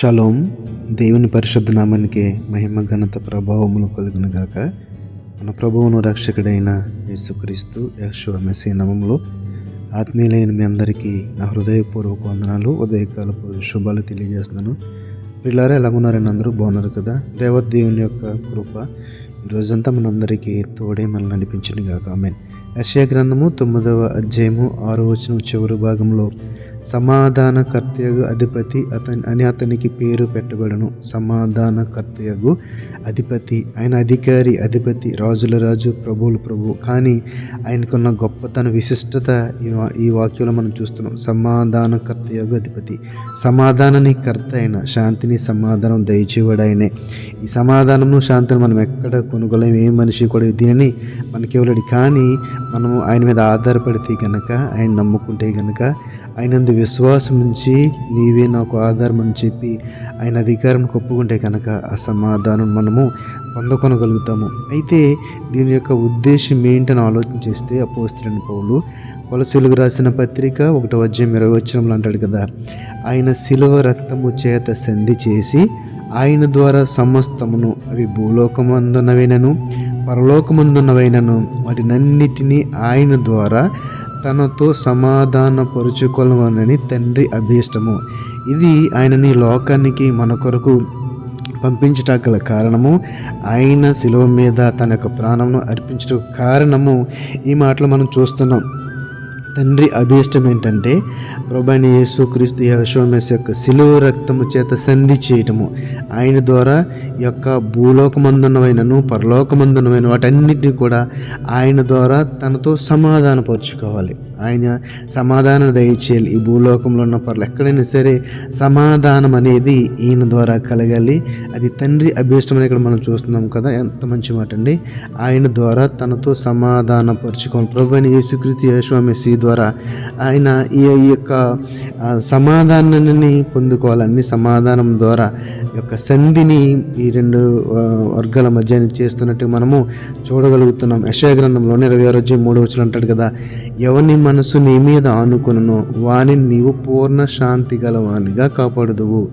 Shalom. దేవుని పరిశుద్ధ నామానికి మహిమ ఘనత ప్రభావములు కలుగును గాక. మన ప్రభువును రక్షకుడైన యేసుక్రీస్తు యెహోషువ మెస్సీయ నామములో ఆత్మీయులైన మీ అందరికీ నా హృదయపూర్వక వందనాలు, ఉదయకాలపు శుభాలు తెలియజేస్తున్నాను. పిల్లారా, ఎలాగున్నారని అందరూ బాగున్నారు కదా? దేవుని యొక్క కృప ఈరోజంతా మనందరికీ తోడే మనల్ని నడిపించును గాక. ఆమేన్. యెషయా గ్రంథము 9వ అధ్యాయము 6వ వచనం చివరి భాగంలో సమాధానకర్తయగు అధిపతి అతనికి పేరు పెట్టబడను. సమాధానకర్తయగు అధిపతి, ఆయన అధికారి, అధిపతి, రాజుల రాజు, ప్రభువుల ప్రభు. కానీ ఆయనకున్న గొప్పతన, విశిష్టత ఈ వాక్యంలో మనం చూస్తున్నాం. సమాధానకర్తయగు అధిపతి, సమాధానానికి కర్త అయిన, శాంతిని సమాధానం దయచేవాడు ఆయనే. ఈ సమాధానము శాంతిని మనం ఎక్కడ కొనుగోలేం, ఏ మనిషి కూడా దీనిని మనకి ఇవ్వలేడు. కానీ మనము ఆయన మీద ఆధారపడితే గనక, ఆయన నమ్ముకుంటే గనక, ఆయనందు విశ్వాసం నుంచి నీవే నాకు ఆధారం అని చెప్పి ఆయన అధికారం ఒప్పుకుంటే కనుక ఆ సమాధానం మనము పొందకొనగలుగుతాము. అయితే దీని యొక్క ఉద్దేశం ఏంటని ఆలోచన చేస్తే అపోస్తలుడైన పౌలు కొలసీయులకు రాసిన పత్రిక 1వ అధ్యాయం 20వ వచనంలో అంటాడు కదా, ఆయన శిలువ రక్తము చేత సంధి చేసి ఆయన ద్వారా సమస్తమును, అవి భూలోకమందున్నవైనను పరలోకమందున్నవైనను, వాటినన్నిటినీ ఆయన ద్వారా తనతో సమాధానపరుచుకోవాలని తండ్రి అభీష్టము. ఇది ఆయనని లోకానికి మన కొరకు పంపించటానికి గల కారణము, ఆయన శిలువ మీద తన యొక్క ప్రాణమును అర్పించడం కారణము. ఈ మాటలు మనం చూస్తున్నాం. తండ్రి అభీష్టం ఏంటంటే ప్రభువైన యేసుక్రీస్తు యెహోషువ మెస్సీయ యొక్క శిలువ రక్తము చేత సంధి చేయటము. ఆయన ద్వారా ఈ యొక్క భూలోకమందున్నవైనను పరలోకమందున్నవైన వాటన్నిటిని కూడా ఆయన ద్వారా తనతో సమాధానపరుచుకోవాలి. ఆయన సమాధానం దయచేయాలి. ఈ భూలోకంలో ఉన్న పర్లు ఎక్కడైనా సరే సమాధానం అనేది ఈయన ద్వారా కలగాలి. అది తండ్రి అభీష్టం అని ఇక్కడ మనం చూస్తున్నాం కదా. ఎంత మంచి మాట అండి. ఆయన ద్వారా తనతో సమాధానపరుచుకోవాలి. ప్రభువైన యేసుక్రీస్తు యెహోషువ మెస్సీయ ద్వారా ఆయన ఈ యొక్క సమాధానాన్ని పొందుకోవాలని, సమాధానం ద్వారా యొక్క సంధిని ఈ రెండు వర్గాల మధ్య చేస్తున్నట్టు మనము చూడగలుగుతున్నాం. యెషయా గ్రంథంలోని 26వ అధ్యాయం 3వ వచనం అంటాడు కదా, ఎవని మనసు నీ మీద ఆనుకొనునో వానిని నీవు పూర్ణ శాంతి గలవానిగా కాపాడుదువు.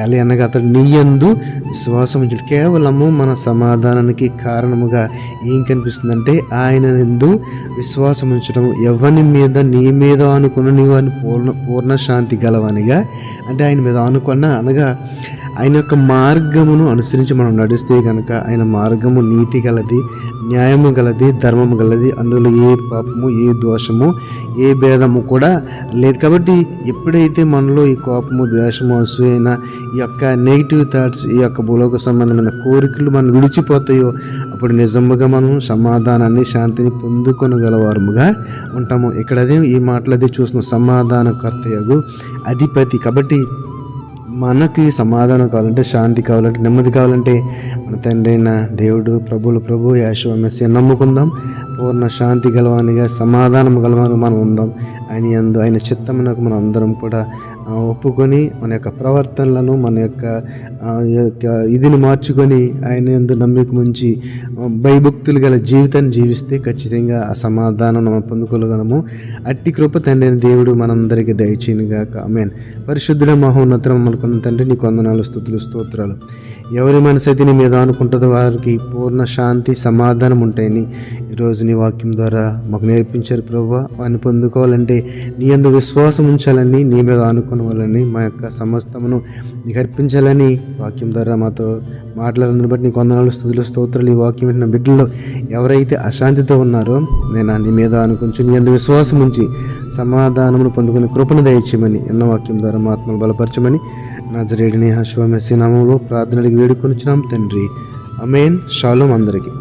ఎలా అనగా అతడు నీ యందు విశ్వాసం ఉంచుడు. కేవలము మన సమాధానానికి కారణముగా ఏం కనిపిస్తుందంటే ఆయన యందు విశ్వాసం ఉంచడం. ఎవరి మీద నీ మీద ఆనుకున్న నీవు అని పూర్ణ శాంతి గలవానిగా, అంటే ఆయన మీద ఆనుకున్న అనగా ఆయన యొక్క మార్గమును అనుసరించి మనం నడిస్తే కనుక ఆయన మార్గము నీతి గలది, న్యాయము గలది, ధర్మము గలది. అందులో ఏ పాపము, ఏ దోషము, ఏ భేదము కూడా లేదు. కాబట్టి ఎప్పుడైతే మనలో ఈ కోపము, ద్వేషము, అసూయైన ఈ యొక్క నెగిటివ్ థాట్స్, ఈ యొక్క భూలోక సంబంధమైన కోరికలు మనం విడిచిపోతాయో అప్పుడు నిజముగా మనం సమాధానాన్ని, శాంతిని పొందుకొనగలవారముగా ఉంటాము. ఇక్కడ అదే ఈ మాటలు అదే చూస్తున్నాం. సమాధానకర్తయగు అధిపతి. కాబట్టి మనకి సమాధానం కావాలంటే, శాంతి కావాలంటే, నెమ్మది కావాలంటే మన తండ్రి అయిన దేవుడు, ప్రభువుల ప్రభు యెహోషువ మెస్సీయ నమ్ముకుందాం. పూర్ణ శాంతి గలవానిగా, సమాధానం గలవానిగా మనం ఉందాం. ఆయన యందు, ఆయన చిత్తమునకు మనం అందరం కూడా ఒప్పుకొని మన యొక్క ప్రవర్తనలను, మన యొక్క ఇదిని మార్చుకొని ఆయన యందు నమ్మిక ఉంచి భయభక్తులు గల జీవితాన్ని జీవిస్తే ఖచ్చితంగా ఆ సమాధానం మనం పొందుకోగలము. అట్టి కృప తండ్రి అయిన దేవుడు మనందరికీ దయచేయునుగాక. ఆమేన్. పరిశుద్ధుల మహోన్నతం మనకున్న తండ్రి, నీకు వందనాలు, స్తుతులు, స్తోత్రాలు. ఎవరి మనసు అయితే నీ మీద అనుకుంటుందో వారికి పూర్ణ శాంతి, సమాధానం ఉంటాయని ఈరోజు నీ వాక్యం ద్వారా మాకు నేర్పించారు ప్రభువా. వారిని పొందుకోవాలంటే నీ యందు విశ్వాసం ఉంచాలని, నీ మీద ఆనుకున్న వాళ్ళని, మా యొక్క సమస్తమును నీకు అర్పించాలని వాక్యం ద్వారా మాతో మాట్లాడిన బట్టి నీకు వందనాలు, స్తుతులు, స్తోత్రాలు. ఈ వాక్యం వింటున్న బిడ్డల్లో ఎవరైతే అశాంతితో ఉన్నారో నేను నీ మీద అనుకుంటూ నీ యందు విశ్వాసం ఉంచి సమాధానమును పొందుకునే కృపను దయచేయమని ఎన్న వాక్యం ద్వారా మా ఆత్మను బలపరచమని నజరేయుడైన యెహోషువ మెస్సీయ నామములో ప్రార్థనలకు వేడుకొనుచున్నాం తండ్రి. ఆమేన్. షాలోం అందరికీ.